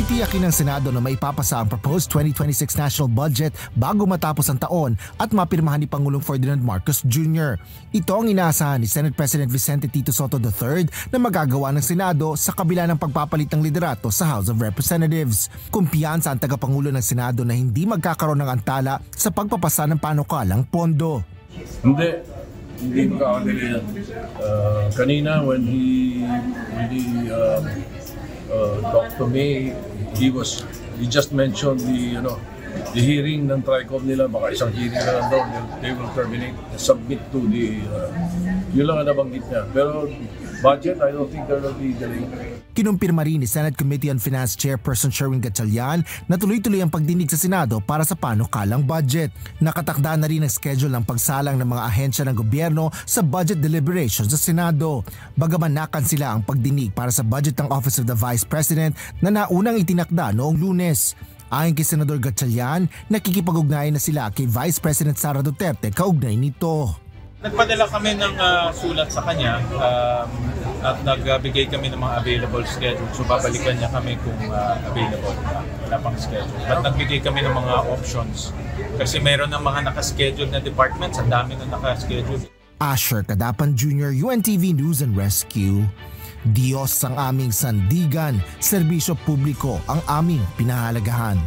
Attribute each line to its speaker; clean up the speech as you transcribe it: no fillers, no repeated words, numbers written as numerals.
Speaker 1: Titiyakin ng Senado na maipapasa ang proposed 2026 national budget bago matapos ang taon at mapirmahan ni Pangulong Ferdinand Marcos Jr. Ito ang inaasahan ni Senate President Vicente Tito Sotto III na magagawa ng Senado sa kabila ng pagpapalit ng liderato sa House of Representatives. Kumpiyansa ang tagapangulo ng Senado na hindi magkakaroon ng antala sa pagpapasa ng panukalang pondo.
Speaker 2: Hindi magkakadali yan. Kanina when he talked to me, he just mentioned the hearing ng TRICOM nila, baka isang hearing na lang daw, they will terminate, submit to the, yun lang ang nabanggit niya. Pero budget, I don't think there will be delaying.
Speaker 1: Kinumpirma rin ni Senate Committee on Finance Chairperson Sherwin Gatchalian na tuloy-tuloy ang pagdinig sa Senado para sa panukalang budget. Nakatakda na rin ang schedule ng pagsalang ng mga ahensya ng gobyerno sa budget deliberations sa Senado. Bagaman nakansila ang pagdinig para sa budget ng Office of the Vice President na naunang itinakda noong Lunes. Ayon kay Senador Gatchalian, nakikipag-ugnayan na sila kay Vice President Sara Duterte kaugnay nito.
Speaker 3: Nagpadala kami ng sulat sa kanya at nagbigay kami ng mga available schedule. So babalikan niya kami kung available. Wala pang schedule. At nagbigay kami ng mga options. Kasi mayroon ng mga nakaschedule na departments. Ang dami na nakaschedule.
Speaker 1: Asher Cadapan Jr., UNTV News and Rescue. Diyos ang aming sandigan, serbisyo publiko ang aming pinahalagahan.